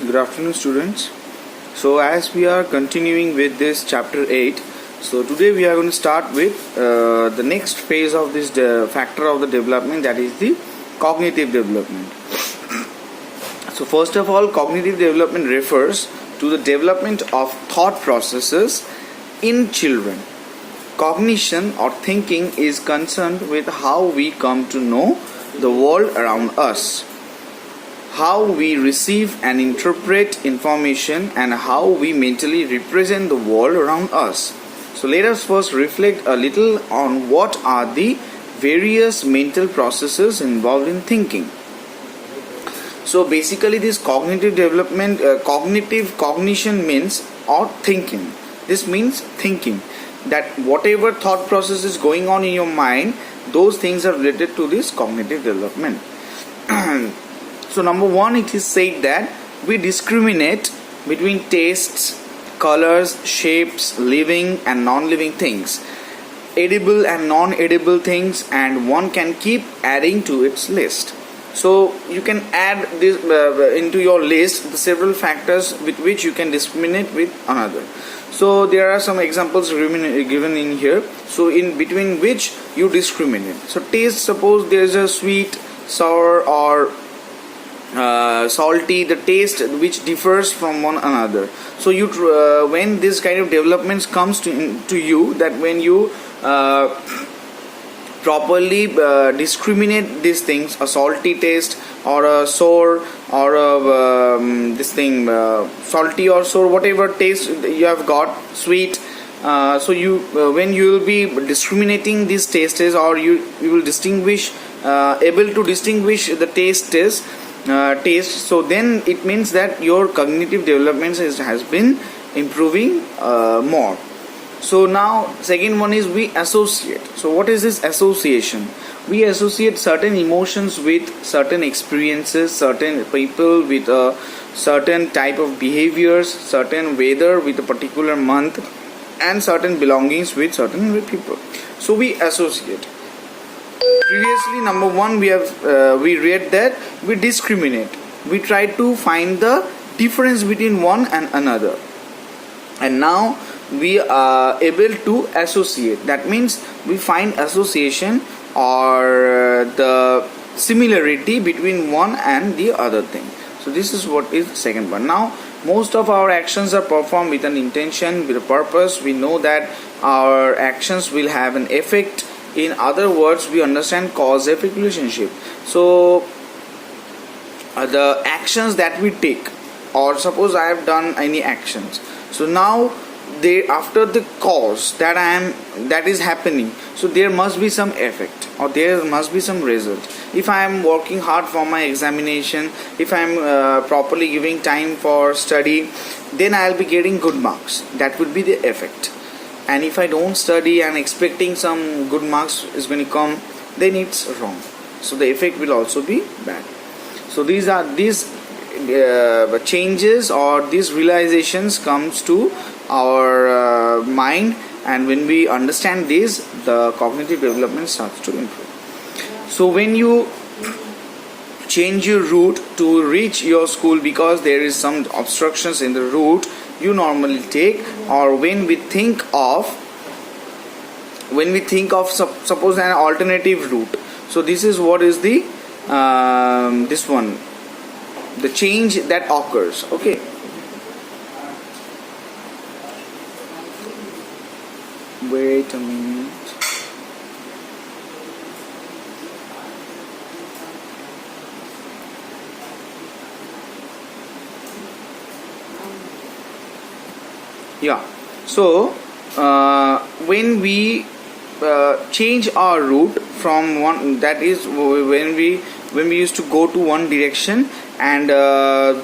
Good afternoon, students. So, as we are continuing with this chapter 8, so today we are going to start with the next phase of this factor of the development, that is the cognitive development. So, first of all, cognitive development refers to the development of thought processes in children. Cognition or thinking is concerned with how we come to know the world around us, how we receive and interpret information, and how we mentally represent the world around us. So let us first reflect a little on what are the various mental processes involved in thinking. So basically this cognitive development, cognition means or thinking. This means thinking, that whatever thought process is going on in your mind, those things are related to this cognitive development. So number one, it is said that we discriminate between tastes, colors, shapes, living and non-living things, edible and non-edible things, and one can keep adding to its list. So you can add this into your list the several factors with which you can discriminate with another. So there are some examples given in here. So in between which you discriminate. So taste, suppose there is a sweet, sour or salty, the taste which differs from one another. So you when this kind of developments comes to you, that when you properly discriminate these things, a salty taste or a sour or a salty or sour, whatever taste you have got, sweet, so you when you will be discriminating these tastes, or you will distinguish, able to distinguish the taste, so then it means that your cognitive development has been improving more. So now second one is we associate. So what is this association? We associate certain emotions with certain experiences, certain people with a certain type of behaviors, certain weather with a particular month, and certain belongings with certain people. So we associate. Previously, number one, we read that we discriminate. We try to find the difference between one and another, and now we are able to associate. That means we find association or the similarity between one and the other thing. So this is what is the second one. Now most of our actions are performed with an intention, with a purpose. We know that our actions will have an effect. In other words, we understand cause-effect relationship. So the actions that we take, or suppose I have done any actions, so now after the cause that is happening, so there must be some effect or there must be some result. If I am working hard for my examination, if I am properly giving time for study, then I will be getting good marks. That would be the effect. And if I don't study and expecting some good marks is going to come, then it's wrong. So the effect will also be bad. So these changes or these realizations comes to our mind, and when we understand this, the cognitive development starts to improve. So when you change your route to reach your school because there is some obstructions in the route you normally take, or when we think of suppose an alternative route, so this is what is the this one, the change that occurs. Okay, wait a minute. Yeah, so when we change our route from one, that is when we used to go to one direction, and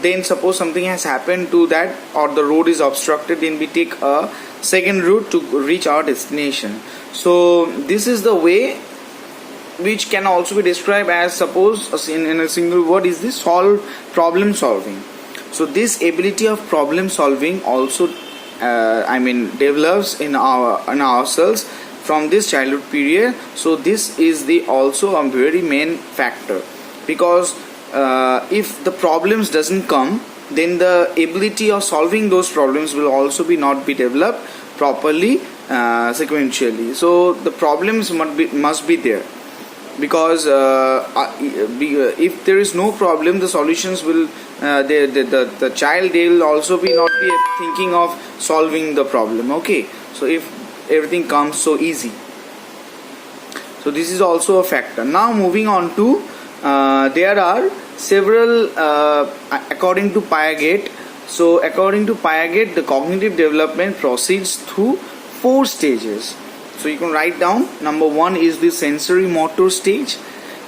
then suppose something has happened to that, or the road is obstructed, then we take a second route to reach our destination. So this is the way which can also be described as, suppose in a single word, is this problem solving. So this ability of problem solving also develops in ourselves from this childhood period. So this is the also a very main factor, because if the problems doesn't come, then the ability of solving those problems will also not be developed properly sequentially. So the problems must be there, because if there is no problem, the solutions will the child, they will also not be thinking of solving the problem. Okay, so if everything comes so easy, so this is also a factor. Now moving on to there are several according to Piaget. So according to Piaget, the cognitive development proceeds through 4 stages. So you can write down. Number 1 is the sensory motor stage.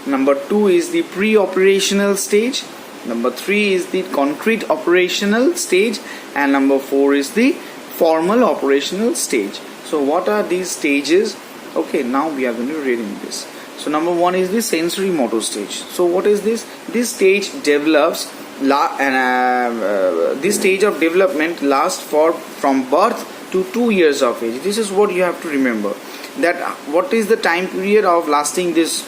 Number 2 is the pre-operational stage. Number 3 is the concrete operational stage, and number 4 is the formal operational stage. So what are these stages? Okay, now we are going to read in this. So number 1 is the sensory motor stage. So what is this? This stage develops this stage of development lasts from birth to 2 years of age. This is what you have to remember, that what is the time period of lasting this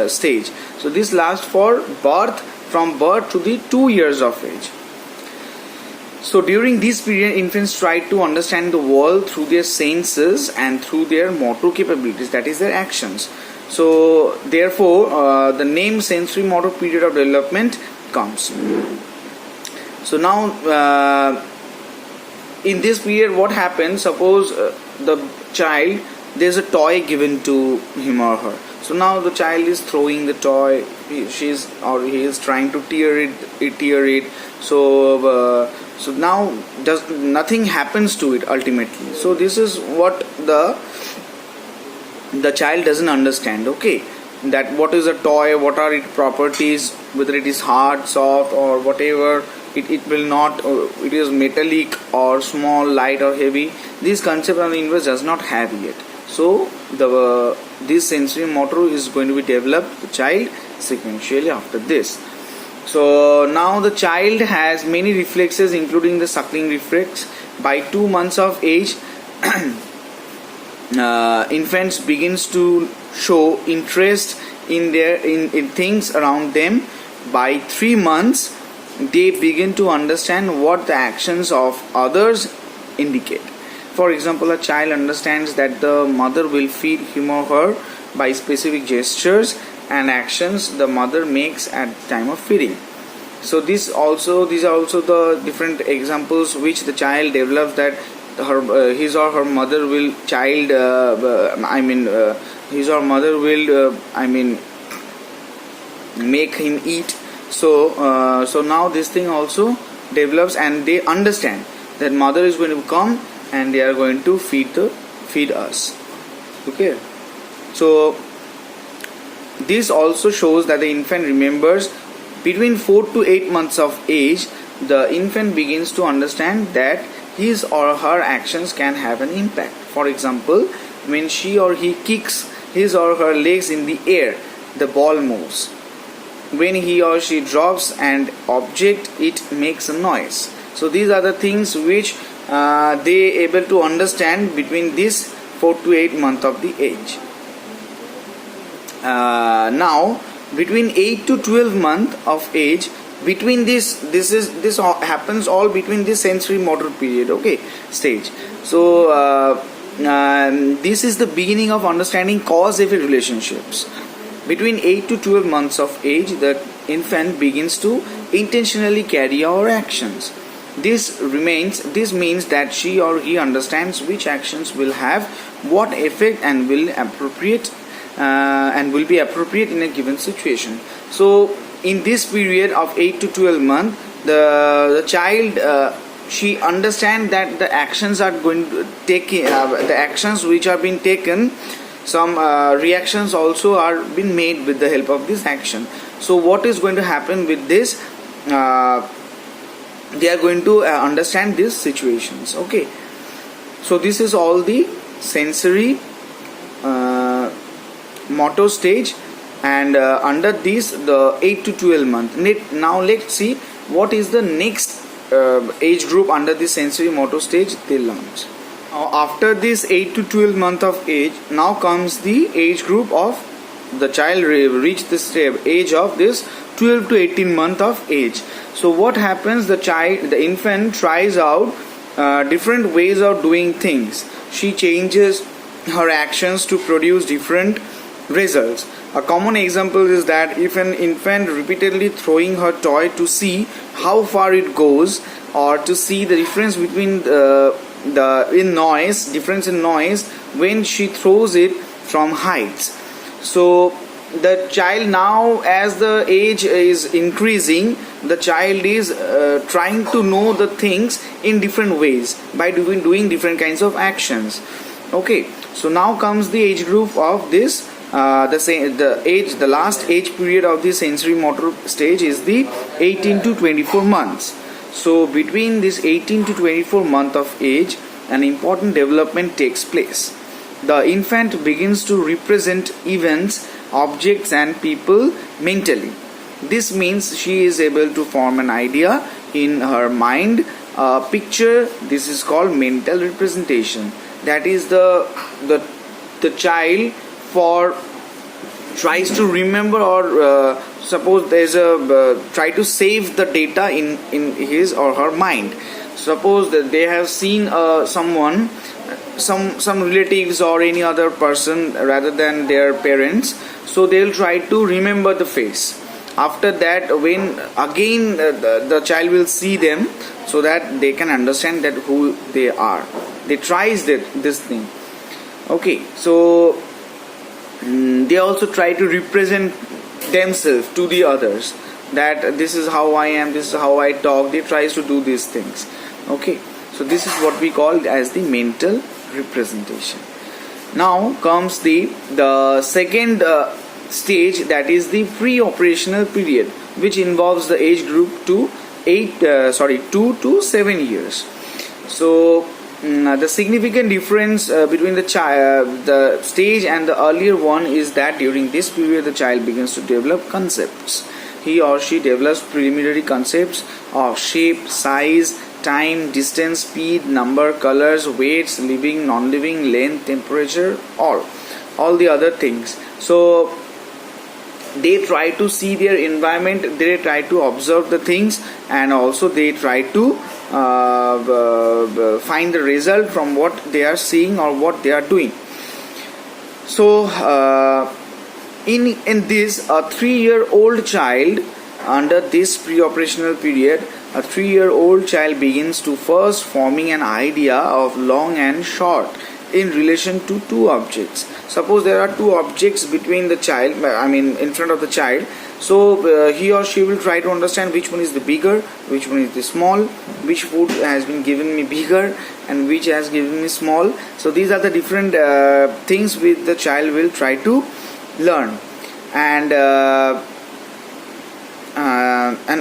stage. So this lasts from birth to the 2 years of age. So during this period, infants try to understand the world through their senses and through their motor capabilities, that is their actions. So therefore the name sensory motor period of development comes. So now in this period, what happens? Suppose the child, there's a toy given to him or her. So now the child is throwing the toy, he is trying to tear it. So now nothing happens to it ultimately. So this is what the child doesn't understand. Okay, that what is a toy, what are its properties, whether it is hard, soft, or whatever. It will not, it is metallic or small, light or heavy. This concept of the universe does not have yet. So this sensory motor is going to be developed the child sequentially after this. So now the child has many reflexes, including the suckling reflex. By 2 months of age, infants begins to show interest in things around them. By 3 months, they begin to understand what the actions of others indicate. For example, a child understands that the mother will feed him or her by specific gestures and actions the mother makes at the time of feeding. So these are also the different examples which the child develops, that his or her mother will make him eat. So now this thing also develops, and they understand that mother is going to come and they are going to feed us. Okay, so this also shows that the infant remembers. Between 4 to 8 months of age, the infant begins to understand that his or her actions can have an impact. For example, when she or he kicks his or her legs in the air, the ball moves. When he or she drops an object, it makes a noise. So these are the things which they able to understand between this 4 to 8 months of the age. Now between 8 to 12 months of age, between this happens all between this sensory motor period, okay, stage. So this is the beginning of understanding cause-effect relationships. Between 8 to 12 months of age, the infant begins to intentionally carry out actions. This means that she or he understands which actions will have what effect and will be appropriate in a given situation. So in this period of 8 to 12 months, the child she understands that the actions are going to take the actions which are being taken. Some reactions also are being made with the help of this action. So what is going to happen with this? They are going to understand these situations. Okay, so this is all the sensory motor stage, and under this the 8 to 12 month. Now let's see what is the next age group under the sensory motor stage they learns. After this 8 to 12 month of age, now comes the age group of the child reach this age of this 12 to 18 month of age. So what happens, the infant tries out different ways of doing things. She changes her actions to produce different results. A common example is that if an infant repeatedly throwing her toy to see how far it goes, or to see the difference between difference in noise when she throws it from heights. So the child, now as the age is increasing, the child is trying to know the things in different ways by doing different kinds of actions. Okay, so now comes the age group of this. The last age period of the sensory motor stage is the 18 to 24 months. So between this 18 to 24 month of age, an important development takes place. The infant begins to represent events, objects and people mentally. This means she is able to form an idea in her mind, a picture. This is called mental representation. That is the child tries to remember, or suppose there's a try to save the data in his or her mind. Suppose that they have seen someone, some relatives or any other person rather than their parents, so they'll try to remember the face. After that, when again the child will see them, so that they can understand that who they are. They tries this thing. Okay, so they also try to represent themselves to the others, that this is how I am, this is how I talk. They tries to do these things. Okay, so this is what we call as the mental representation. Now comes the second stage, that is the pre-operational period, which involves the age group 2 to 7 years. So the significant difference between the stage and the earlier one is that during this period the child begins to develop concepts. He or she develops preliminary concepts of shape, size, time, distance, speed, number, colors, weights, living, non-living, length, temperature, all the other things. So they try to see their environment, they try to observe the things, and also they try to find the result from what they are seeing or what they are doing. So in this, a 3-year-old child, under this pre-operational period, a 3-year-old child begins to first forming an idea of long and short in relation to two objects. Suppose there are two objects between the child, in front of the child. So he or she will try to understand which one is the bigger, which one is the small, which food has been given me bigger and which has given me small. So these are the different things which the child will try to learn. And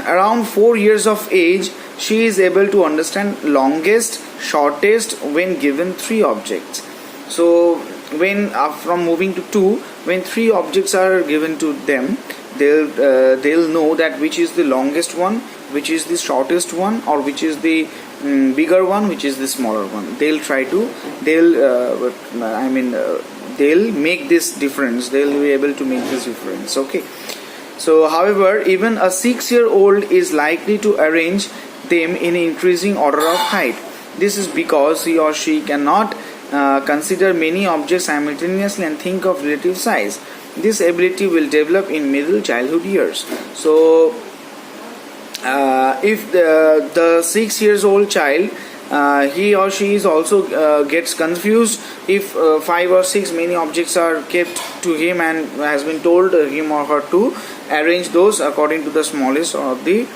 around 4 years of age, she is able to understand longest, shortest when given 3 objects. So when from moving to 2, when 3 objects are given to them, they'll know that which is the longest one, which is the shortest one, or which is the bigger one, which is the smaller one. They'll make this difference. They'll be able to make this difference. Okay. So however, even a 6-year-old is likely to arrange them in increasing order of height. This is because he or she cannot consider many objects simultaneously and think of relative size. This ability will develop in middle childhood years. So if the 6 years old child, he or she is also gets confused if 5 or 6 many objects are kept to him and has been told him or her to arrange those according to the smallest or the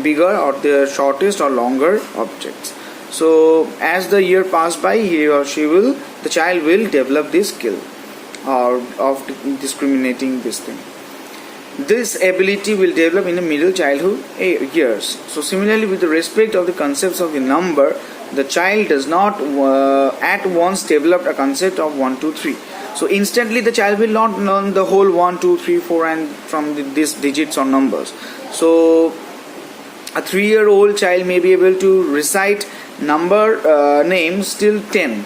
bigger or the shortest or longer objects. So as the year pass by, the child will develop this skill of discriminating this thing. This ability will develop in the middle childhood years. So similarly, with the respect of the concepts of the number, the child does not at once develop a concept of 1, 2, 3. So instantly the child will not learn the whole 1, 2, 3, 4 and from these digits or numbers. So a 3-year-old child may be able to recite number names till 10,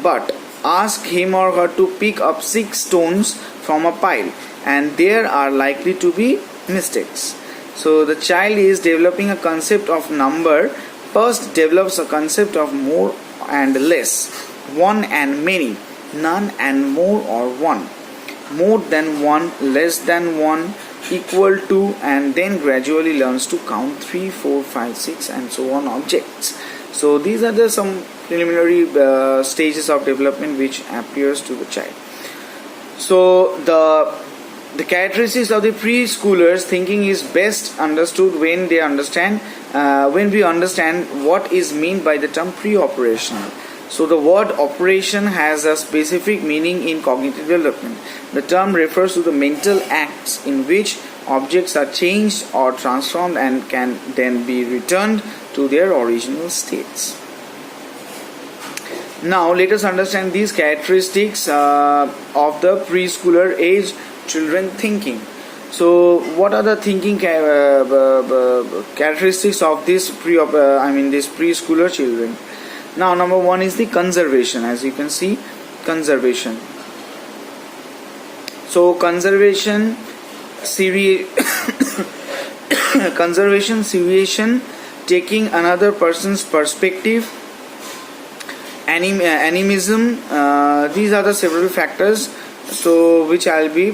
but ask him or her to pick up 6 stones from a pile, and there are likely to be mistakes. So the child is developing a concept of number, first develops a concept of more and less, one and many, none and more or one, more than one, less than one, equal to, and then gradually learns to count 3, 4, 5, 6 and so on objects. So these are the some preliminary stages of development which appears to the child. So the characteristics of the preschoolers thinking is best understood when we understand what is meant by the term pre-operational. So the word operation has a specific meaning in cognitive development. The term refers to the mental acts in which objects are changed or transformed and can then be returned to their original states. Now let us understand these characteristics of the preschooler age children thinking. So what are the thinking characteristics of this preschooler children? Now number one is the conservation. As you can see, conservation. So conservation seriation, taking another person's perspective, animism, these are the several factors, so which I'll be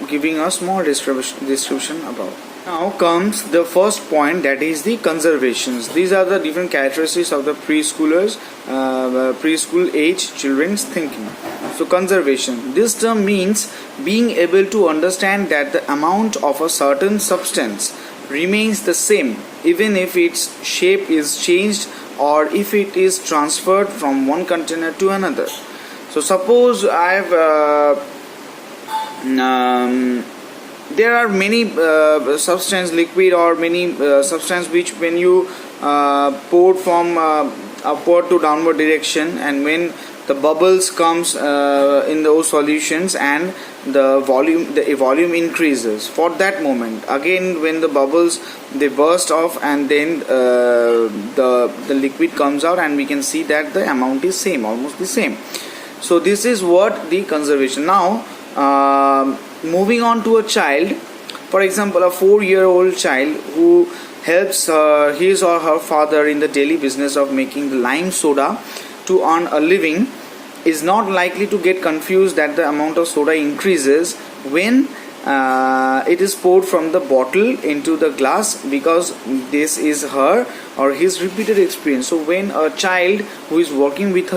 giving a small description about. Now comes the first point, that is the conservations. These are the different characteristics of the preschoolers, preschool age children's thinking. So conservation, this term means being able to understand that the amount of a certain substance remains the same even if its shape is changed or if it is transferred from one container to another. So suppose I have there are many substance, liquid or many substance which when you pour from upward to downward direction, and when the bubbles comes in those solutions and the volume increases, for that moment again when the bubbles they burst off and then the liquid comes out and we can see that the amount is same, almost the same. So this is what the conservation. Now moving on to a child, for example a 4-year-old child who helps his or her father in the daily business of making the lime soda to earn a living is not likely to get confused that the amount of soda increases when it is poured from the bottle into the glass, because this is her or his repeated experience. So when a child who is working with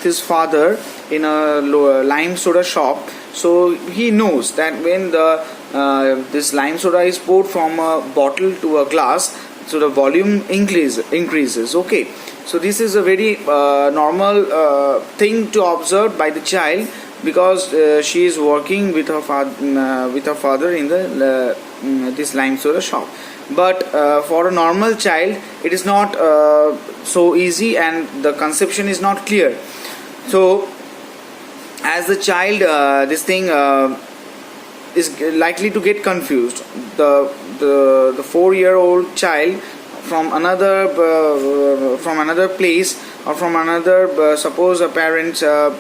his father in a lime soda shop, so he knows that when this lime soda is poured from a bottle to a glass, so the volume increases. Okay, so this is a very normal thing to observe by the child, because she is working with her father in the this lime soda shop. But for a normal child it is not so easy and the conception is not clear. So as the child this thing is likely to get confused. The 4-year-old child from another place or from another suppose a parents their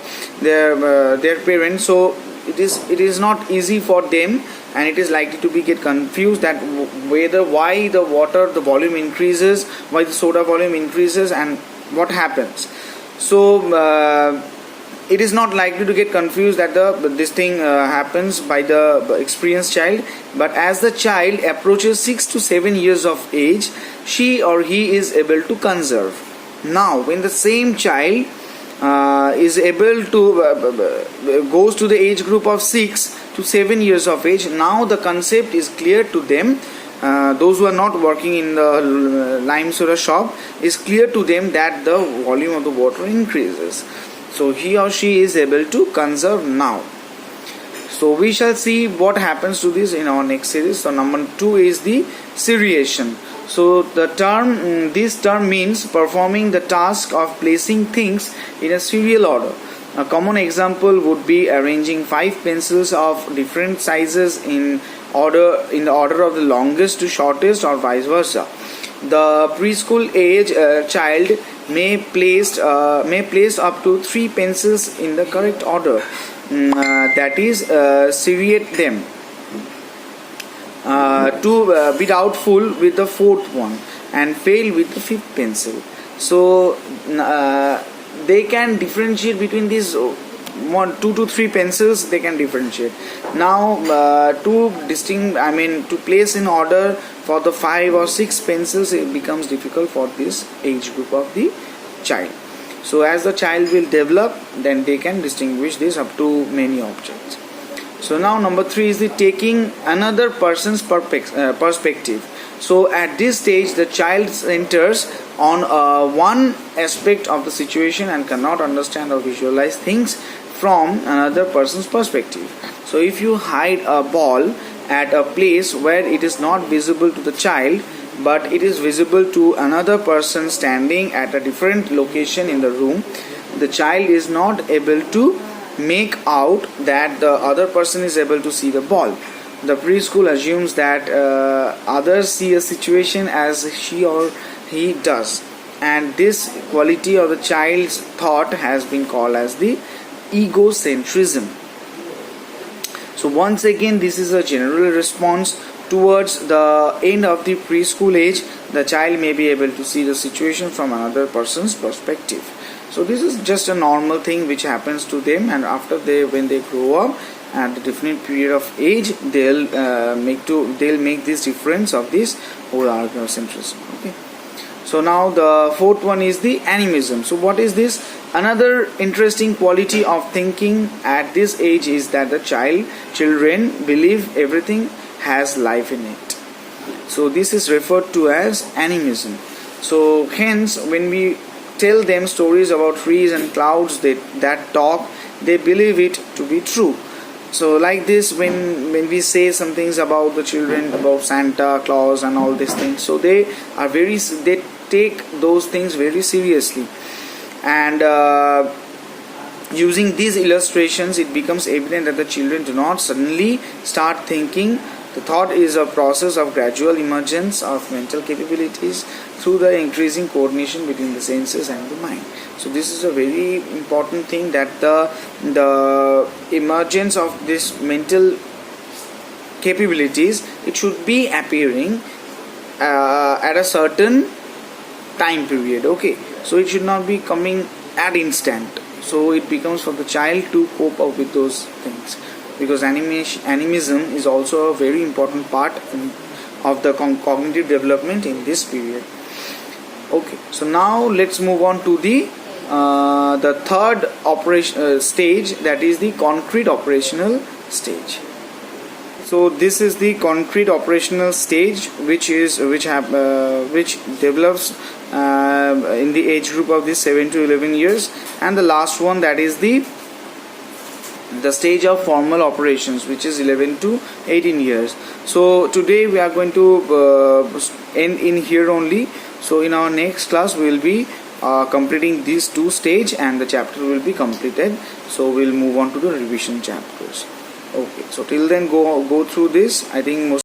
parents, so it is not easy for them, and it is likely to be get confused that why the volume increases, why the soda volume increases, and what happens. So it is not likely to get confused that this thing happens by the experienced child. But as the child approaches 6 to 7 years of age, she or he is able to conserve. Now when the same child is able to goes to the age group of 6 to 7 years of age, now the concept is clear to them. Those who are not working in the lime soda shop, is clear to them that the volume of the water increases. So he or she is able to conserve now. So we shall see what happens to this in our next series. So number 2 is the seriation. So this term means performing the task of placing things in a serial order. A common example would be arranging 5 pencils of different sizes in the order of the longest to shortest, or vice versa. The preschool age child may place up to 3 pencils in the correct order, that is seriate them. to be doubtful with the fourth one and fail with the fifth pencil. So they can differentiate between these 2 to 3 pencils. They can differentiate. Now to place in order for the 5 or 6 pencils, it becomes difficult for this age group of the child. So as the child will develop, then they can distinguish this up to many objects. So now number 3 is the taking another person's perspective. So at this stage, the child enters on one aspect of the situation and cannot understand or visualize things from another person's perspective. So if you hide a ball at a place where it is not visible to the child, but it is visible to another person standing at a different location in the room, the child is not able to make out that the other person is able to see the ball. The preschool assumes that others see a situation as she or he does, and this quality of the child's thought has been called as the egocentrism. So once again, this is a general response. Towards the end of the preschool age, the child may be able to see the situation from another person's perspective. So this is just a normal thing which happens to them, and after when they grow up at a definite period of age, they'll make this difference of this whole egocentrism. Okay. So now the fourth one is the animism. So what is this? Another interesting quality of thinking at this age is that the children believe everything has life in it. So this is referred to as animism. So hence, when we tell them stories about trees and clouds that talk, they believe it to be true. So like this, when we say some things about the children, about Santa Claus and all these things, so they take those things very seriously. And using these illustrations, it becomes evident that the children do not suddenly start thinking. The thought is a process of gradual emergence of mental capabilities through the increasing coordination between the senses and the mind. So this is a very important thing, that the emergence of this mental capabilities, it should be appearing at a certain time period. Okay, so it should not be coming at instant. So it becomes for the child to cope up with those things, because animism is also a very important part of the cognitive development in this period. Okay, so now let's move on to the third stage, that is the concrete operational stage. So this is the concrete operational stage, which develops in the age group of this 7 to 11 years, and the last one, that is the stage of formal operations, which is 11 to 18 years. So today we are going to end in here only. So in our next class we will be completing these 2 stages, and the chapter will be completed. So we'll move on to the revision chapters. Okay, so till then go through this. I think most